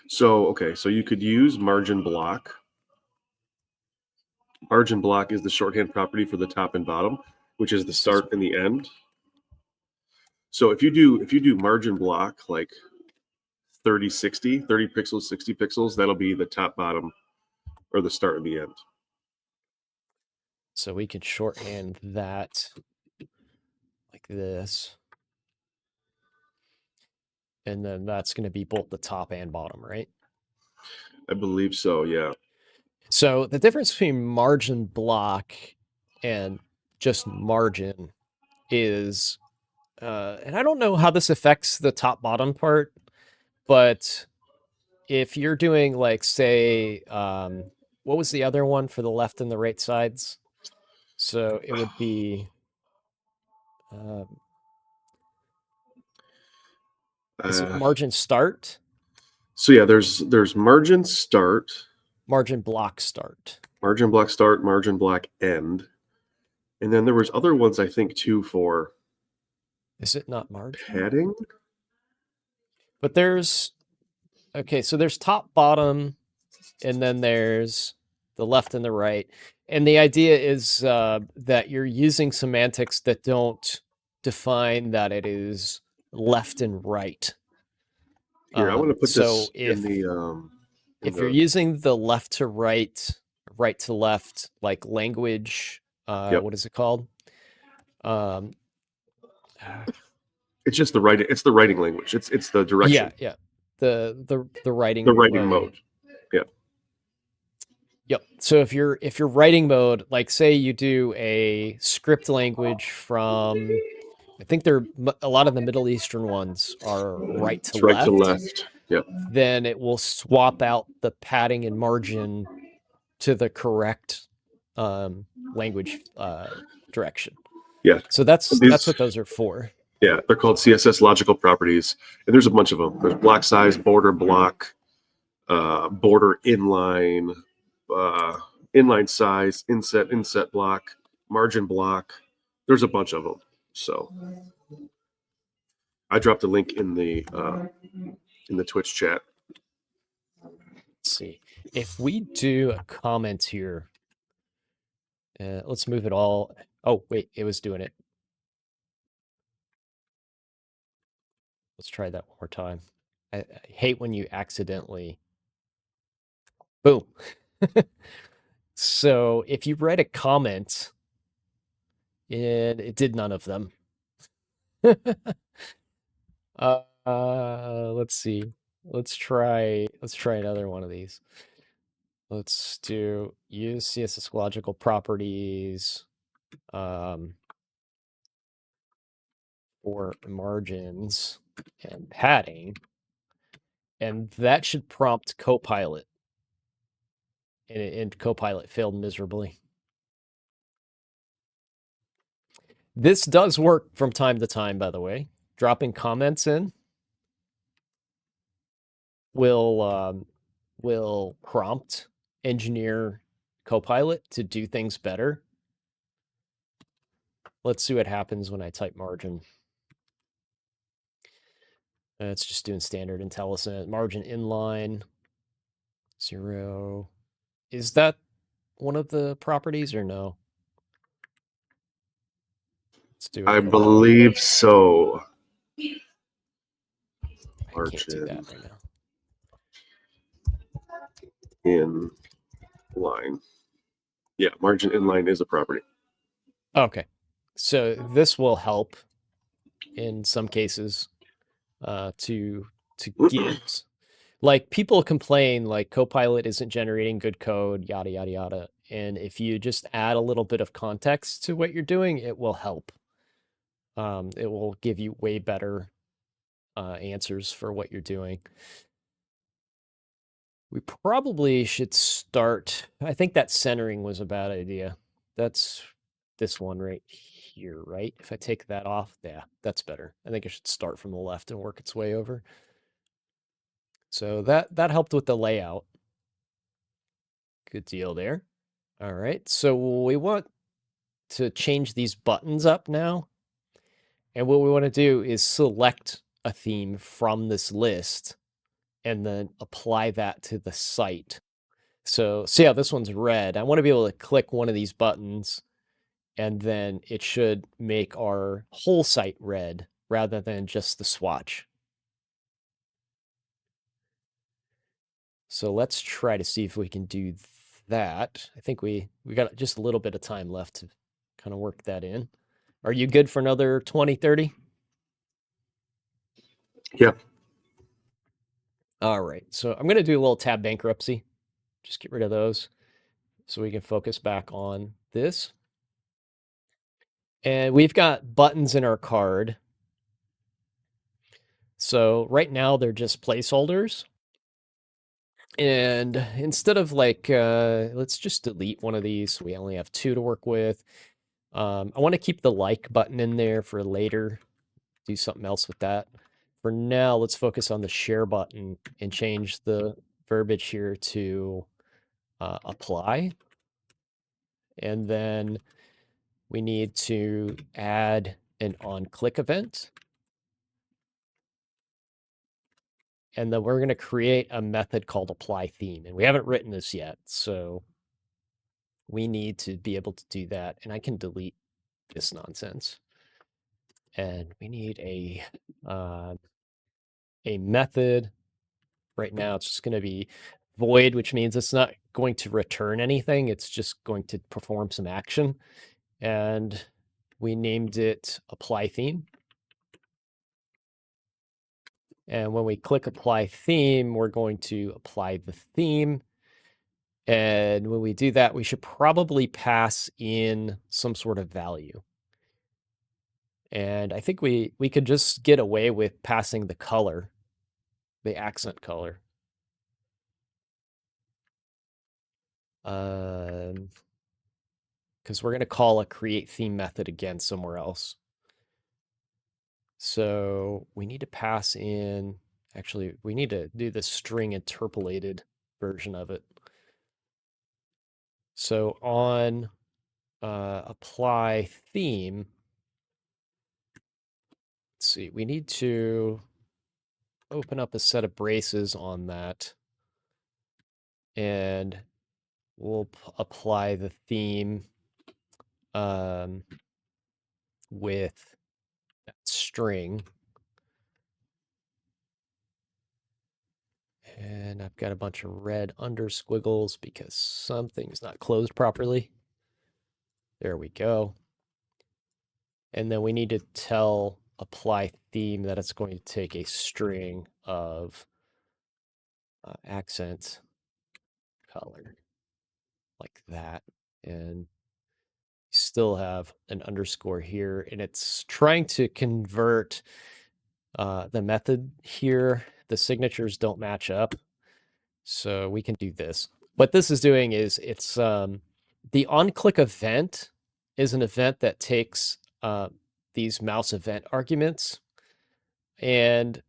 B: So, okay, so you could use margin block. Margin block is the shorthand property for the top and bottom, which is the start and the end. So if you do margin block like 30 pixels, 60 pixels, that'll be the top, bottom, or the start and the end.
A: So we could shorthand that like this. And then that's going to be both the top and bottom, right?
B: I believe so, yeah.
A: So the difference between margin block and just margin is, and I don't know how this affects the top bottom part, but if you're doing like, say, what was the other one for the left and the right sides? So it would be, is it margin start?
B: So yeah, there's margin start,
A: margin block start,
B: margin block end, and then there was other ones I think too for.
A: Is it not margin?
B: Padding?
A: But there's, okay, so there's top, bottom, and then there's the left and the right. And the idea is that you're using semantics that don't define that it is left and right.
B: Here, I want to put
A: so
B: this in the.
A: If you're using the left to right, right to left, like language,
B: Yep.
A: what is it called?
B: It's just the writing. It's the writing language. It's the direction.
A: Yeah. The writing.
B: The writing mode. Yeah.
A: Yep. So if you're writing mode, like say you do a script language from, I think a lot of the Middle Eastern ones are right to left.
B: Right to left. Yep.
A: Then it will swap out the padding and margin to the correct language direction.
B: Yeah.
A: So that's what those are for.
B: Yeah, they're called CSS logical properties, and there's a bunch of them. There's block size, border block, border inline, inline size, inset block, margin block. There's a bunch of them. So I dropped a link in the Twitch chat.
A: Let's see if we do a comment here. Let's move it all. Oh wait, it was doing it. Let's try that one more time. I hate when you accidentally. Boom. So if you write a comment and it did none of them. Let's see. Let's try another one of these. Let's do use CSS logical properties for margins and padding. And that should prompt Copilot. And Copilot failed miserably. This does work from time to time, by the way. Dropping comments in will prompt engineer Copilot to do things better. Let's see what happens when I type margin. It's just doing standard IntelliSense. Margin inline 0. Is that one of the properties or no? Let's do it.
B: I believe so.
A: I can't do that right now.
B: Inline. Yeah, margin inline is a property.
A: Okay. So this will help in some cases to get, like, people complain like Copilot isn't generating good code, yada, yada, yada. And if you just add a little bit of context to what you're doing, it will help. It will give you way better answers for what you're doing. We probably should start. I think that centering was a bad idea. That's this one right here, right? If I take that off, yeah, that's better. I think it should start from the left and work its way over. So that helped with the layout. Good deal there. All right, so we want to change these buttons up now. And what we want to do is select a theme from this list and then apply that to the site. So see how this one's red. I want to be able to click one of these buttons and then it should make our whole site red rather than just the swatch. So let's try to see if we can do that. I think we got just a little bit of time left to kind of work that in. Are you good for another 20, 30?
B: Yeah.
A: All right, so I'm going to do a little tab bankruptcy. Just get rid of those so we can focus back on this. And we've got buttons in our card. So right now they're just placeholders. And instead of like, let's just delete one of these. So we only have 2 to work with. I want to keep the like button in there for later. Do something else with that. For now, let's focus on the share button and change the verbiage here to apply. And then we need to add an on-click event. And then we're going to create a method called apply theme. And we haven't written this yet, so we need to be able to do that. And I can delete this nonsense. And we need a method. Right now, it's just going to be void, which means it's not going to return anything. It's just going to perform some action. And we named it apply theme. And when we click apply theme, we're going to apply the theme. And when we do that, we should probably pass in some sort of value. And I think we could just get away with passing the color, the accent color. Because we're going to call a create theme method again somewhere else. So we need to pass in, actually, we need to do the string interpolated version of it. So on apply theme, let's see, we need to open up a set of braces on that. And we'll apply the theme with that string. And I've got a bunch of red undersquiggles because something's not closed properly. There we go. And then we need to tell apply theme that it's going to take a string of accent color like that. And still have an underscore here, and it's trying to convert the method here. The signatures don't match up, so we can do this. What this is doing is it's the on-click event is an event that takes these mouse event arguments, and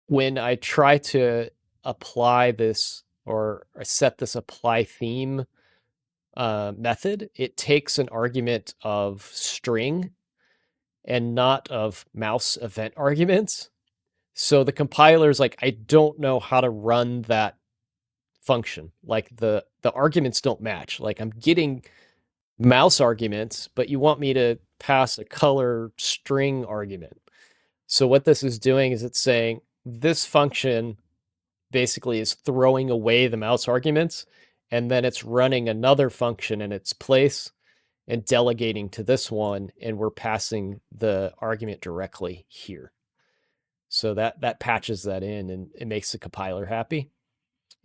A: when I try to apply this or set this apply theme method, it takes an argument of string and not of mouse event arguments. So the compiler's like, I don't know how to run that function. Like the arguments don't match. Like I'm getting mouse arguments, but you want me to pass a color string argument. So what this is doing is it's saying this function basically is throwing away the mouse arguments, and then it's running another function in its place and delegating to this one, and we're passing the argument directly here. So that patches that in, and it makes the compiler happy.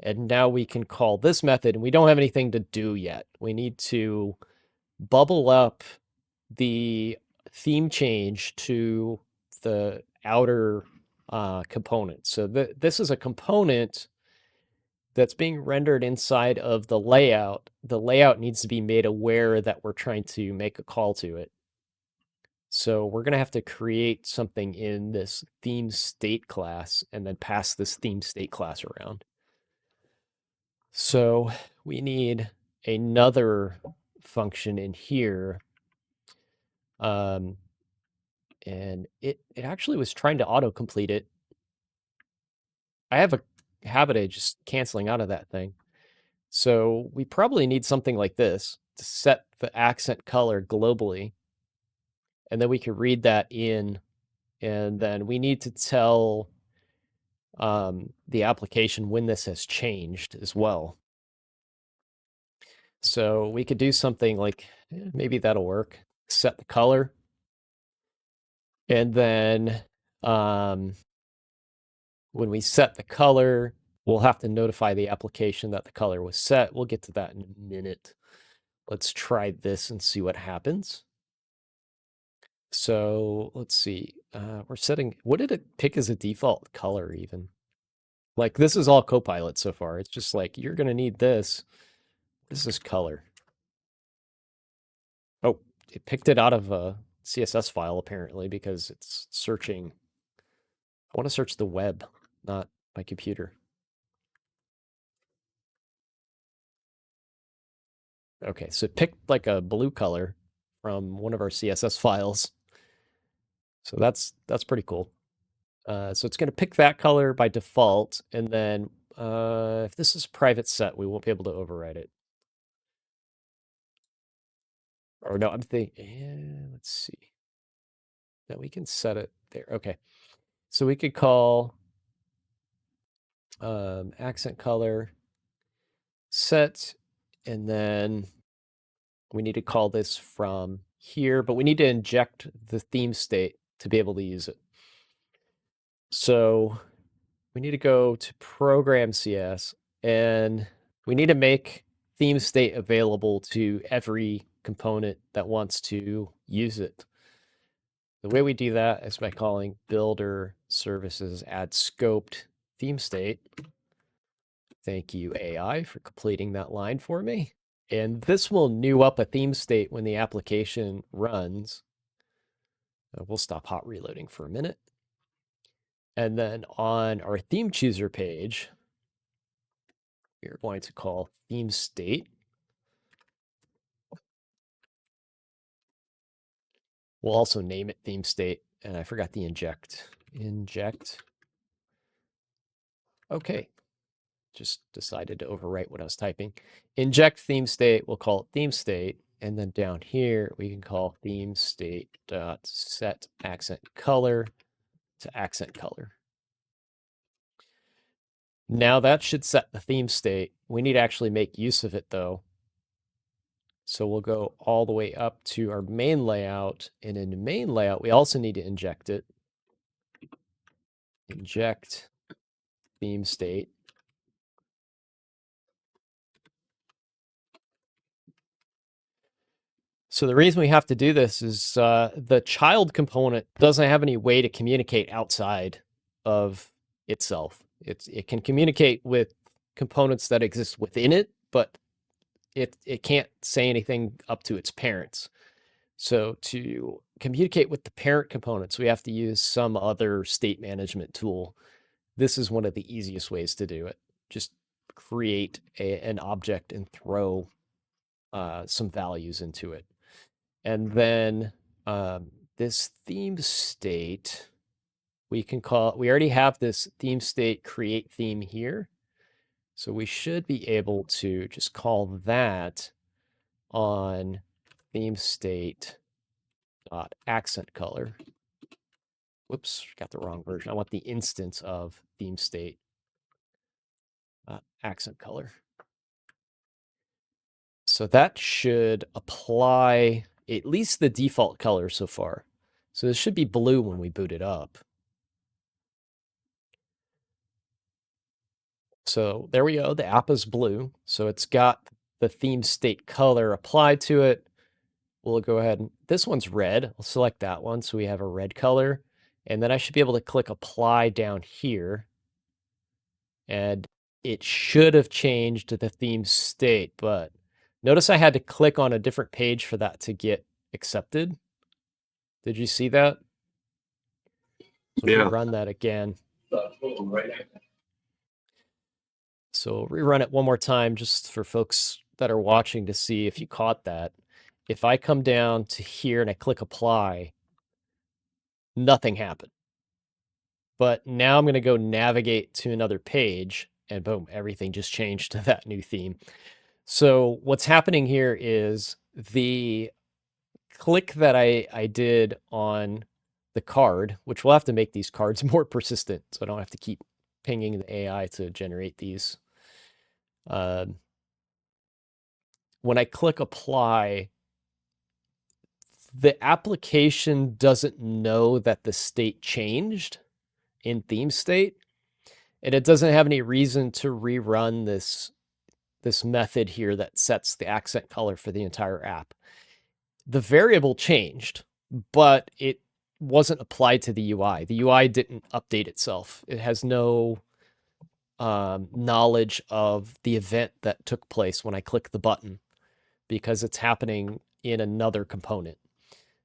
A: And now we can call this method, and we don't have anything to do yet. We need to bubble up the theme change to the outer component. So this is a component that's being rendered inside of the layout. The layout needs to be made aware that we're trying to make a call to it. So we're going to have to create something in this theme state class and then pass this theme state class around. So we need another function in here. And it actually was trying to autocomplete it. I have a habit of just canceling out of that thing. So we probably need something like this to set the accent color globally. And then we can read that in, and then we need to tell the application when this has changed as well. So we could do something like, maybe that'll work, set the color. And then when we set the color, we'll have to notify the application that the color was set. We'll get to that in a minute. Let's try this and see what happens. So let's see, we're setting, what did it pick as a default color even? Like this is all Copilot so far. It's just like, you're gonna need this. This is color. Oh, it picked it out of a CSS file apparently because it's searching. I want to search the web, not my computer. Okay, so it picked like a blue color from one of our CSS files. So that's pretty cool. So it's going to pick that color by default, and then if this is private set, we won't be able to override it. Or no, I'm thinking, let's see. No, we can set it there. Okay, so we could call accent color set, and then we need to call this from here, but we need to inject the theme state to be able to use it. So we need to go to program CS, and we need to make theme state available to every component that wants to use it. The way we do that is by calling builder services add scoped theme state. Thank you, AI, for completing that line for me. And this will new up a theme state when the application runs. We'll stop hot reloading for a minute. And then on our theme chooser page, we're going to call theme state. We'll also name it theme state. And I forgot the inject. Inject. Okay. Just decided to overwrite what I was typing. Inject theme state. We'll call it theme state. And then down here, we can call theme state dot set accent color to accent color. Now that should set the theme state. We need to actually make use of it though. So we'll go all the way up to our main layout, and in the main layout, we also need to inject it. Inject theme state. So the reason we have to do this is the child component doesn't have any way to communicate outside of itself. It can communicate with components that exist within it, but it can't say anything up to its parents. So to communicate with the parent components, we have to use some other state management tool. This is one of the easiest ways to do it. Just create an object and throw some values into it. And then this theme state, we already have this theme state create theme here. So we should be able to just call that on theme state dot accent color. Whoops, got the wrong version. I want the instance of theme state accent color. So that should apply at least the default color so far. So this should be blue when we boot it up. So there we go. The app is blue. So it's got the theme state color applied to it. We'll go ahead and this one's red. I'll select that one. So we have a red color. And then I should be able to click apply down here. And it should have changed to the theme state, but notice I had to click on a different page for that to get accepted. Did you see that? So
B: Yeah.
A: run that again. So rerun it one more time just for folks that are watching to see if you caught that. If I come down to here and I click apply, nothing happened. But now I'm going to go navigate to another page and boom, everything just changed to that new theme. So what's happening here is the click that I did on the card, which we'll have to make these cards more persistent so I don't have to keep pinging the AI to generate these. When I click apply, the application doesn't know that the state changed in theme state, and it doesn't have any reason to rerun this method here that sets the accent color for the entire app. The variable changed, but it wasn't applied to the UI. The UI didn't update itself. It has no knowledge of the event that took place when I click the button because it's happening in another component.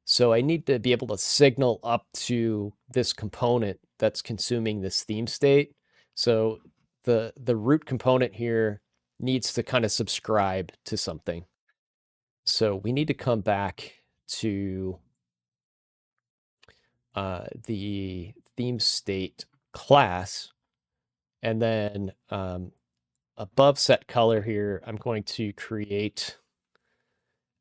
A: So I need to be able to signal up to this component that's consuming this theme state. So the root component here needs to kind of subscribe to something. So we need to come back to the theme state class, and then above set color here, I'm going to create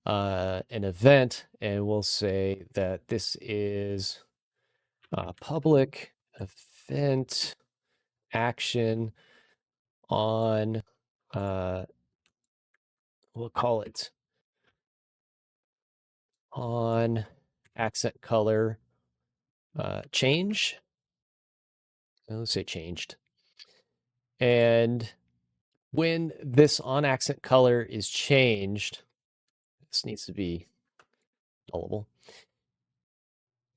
A: an event, and we'll say that this is public event action on, we'll call it on accent color change. Let's say changed. And when this on accent color is changed, this needs to be nullable.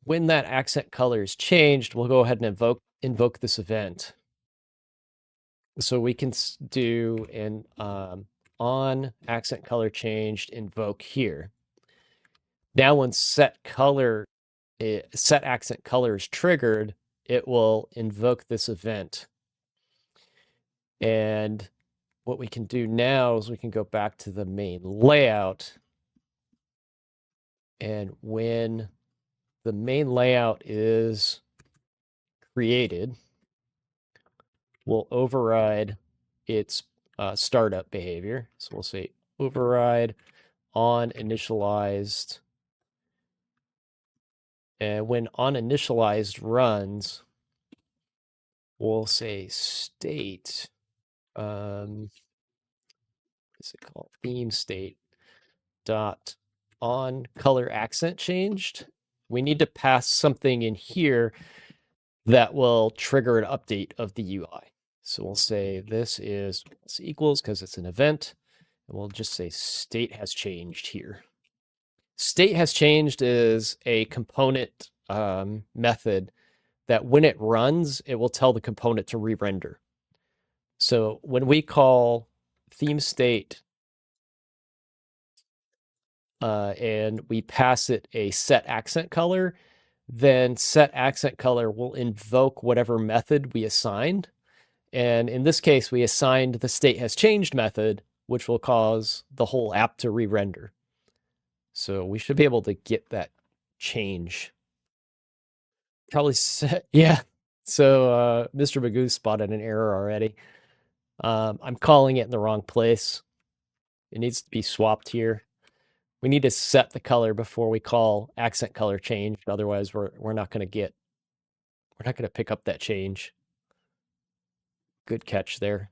A: When that accent color is changed, we'll go ahead and invoke this event. So we can do an on accent color changed invoke here. Now when set accent color is triggered, it will invoke this event. And what we can do now is we can go back to the main layout. And when the main layout is created, we'll override its startup behavior. So we'll say override on initialized. And when on initialized runs, we'll say state, what's it called? Theme state dot on color accent changed. We need to pass something in here that will trigger an update of the UI. So we'll say this is equals because it's an event, and we'll just say state has changed here. State has changed is a component method that when it runs, it will tell the component to re-render. So when we call theme state and we pass it a set accent color, then set accent color will invoke whatever method we assigned. And in this case, we assigned the state has changed method, which will cause the whole app to re-render. So we should be able to get that change. Probably set, yeah. So Mr. Magoo spotted an error already. I'm calling it in the wrong place. It needs to be swapped here. We need to set the color before we call accent color change. Otherwise, we're not going to pick up that change. Good catch there.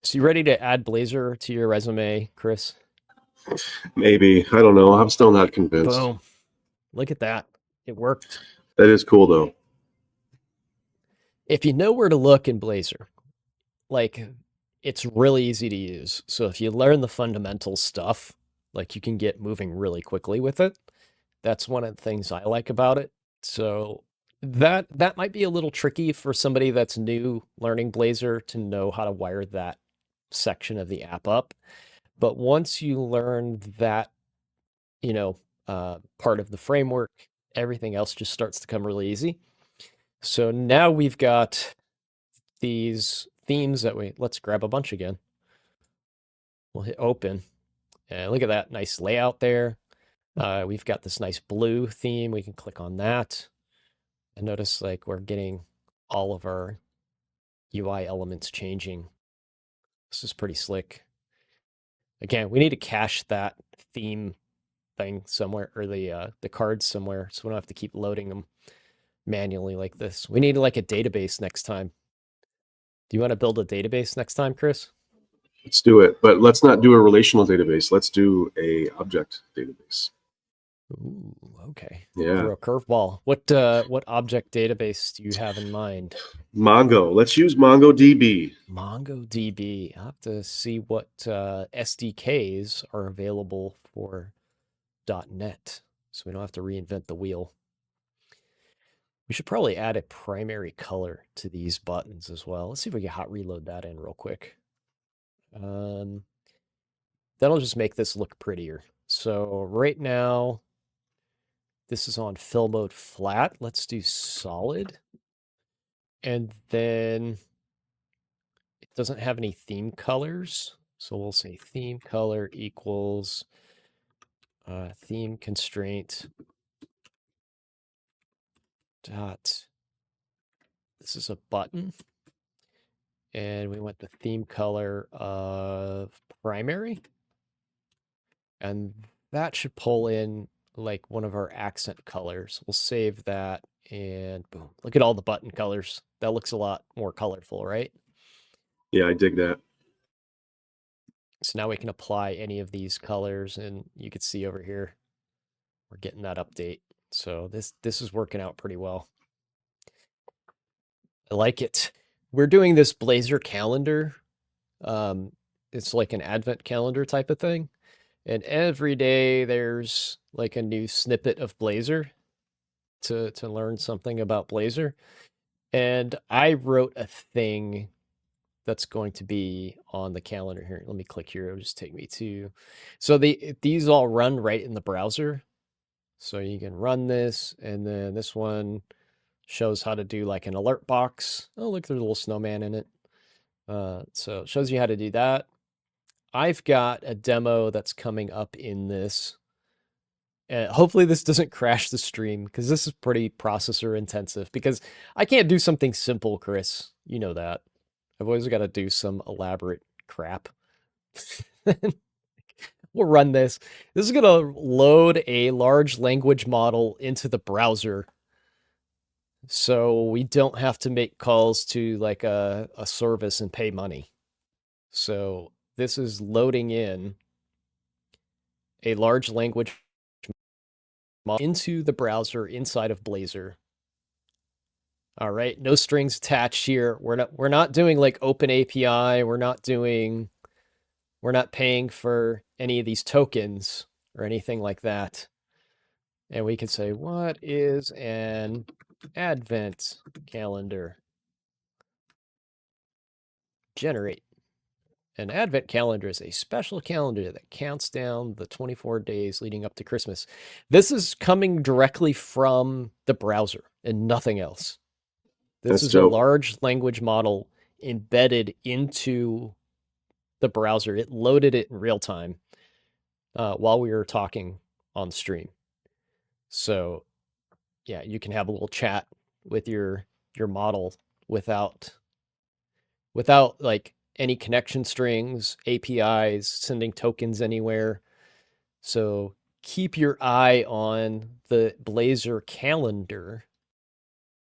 A: So you ready to add Blazor to your resume, Chris?
B: Maybe. I don't know. I'm still not convinced.
A: Boom. Look at that. It worked.
B: That is cool, though.
A: If you know where to look in Blazor, like, it's really easy to use. So if you learn the fundamental stuff, like, you can get moving really quickly with it. That's one of the things I like about it. So that might be a little tricky for somebody that's new learning Blazor to know how to wire that section of the app up. But once you learn that, part of the framework, everything else just starts to come really easy. So now we've got these themes that let's grab a bunch again. We'll hit open and look at that nice layout there. We've got this nice blue theme. We can click on that and notice like we're getting all of our UI elements changing. This is pretty slick. Again, we need to cache that theme thing somewhere, or the cards somewhere, so we don't have to keep loading them manually like this. We need like a database next time. Do you want to build a database next time, Chris?
B: Let's do it, but let's not do a relational database. Let's do a object database.
A: Ooh, okay.
B: Yeah.
A: Throw a curveball. What object database do you have in mind?
B: Mongo. Let's use MongoDB.
A: MongoDB. I have to see what SDKs are available for .NET, so we don't have to reinvent the wheel. We should probably add a primary color to these buttons as well. Let's see if we can hot reload that in real quick. That'll just make this look prettier. So right now, this is on fill mode flat. Let's do solid. And then it doesn't have any theme colors. So we'll say theme color equals theme constraint dot. This is a button. And we want the theme color of primary. And that should pull in like one of our accent colors. We'll save that and boom. Look at all the button colors. That looks a lot more colorful, right?
B: Yeah, I dig that.
A: So now we can apply any of these colors, and you can see over here, we're getting that update. So this is working out pretty well. I like it. We're doing this Blazor calendar. It's like an advent calendar type of thing. And every day there's like a new snippet of Blazor to learn something about Blazor. And I wrote a thing that's going to be on the calendar here. Let me click here. It'll just take me to. So these all run right in the browser. So you can run this, and then this one shows how to do like an alert box. Oh, look, there's a little snowman in it. So it shows you how to do that. I've got a demo that's coming up in this. Hopefully this doesn't crash the stream, because this is pretty processor intensive, because I can't do something simple, Chris. You know that. I've always got to do some elaborate crap. We'll run this. This is going to load a large language model into the browser, so we don't have to make calls to like a service and pay money. So this is loading in a large language model into the browser inside of Blazor. All right, no strings attached here. We're not doing like open API. We're not paying for any of these tokens or anything like that. And we can say, what is an advent calendar? Generate. An advent calendar is a special calendar that counts down the 24 days leading up to Christmas. This is coming directly from the browser and nothing else. This is dope. A large language model embedded into the browser. It loaded it in real time while we were talking on stream. So yeah, you can have a little chat with your model without like any connection strings, APIs, sending tokens anywhere. So keep your eye on the Blazor calendar,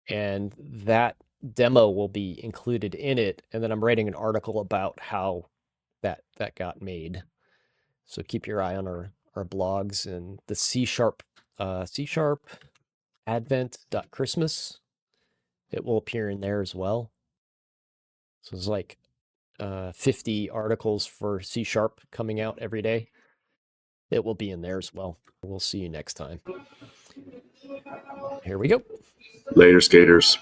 A: and that demo will be included in it. And then I'm writing an article about how that got made. So keep your eye on our blogs and the C# advent.christmas. It will appear in there as well. So it's like 50 articles for C# coming out every day. It will be in there as well. We'll see you next time. Here we go.
B: Later, skaters.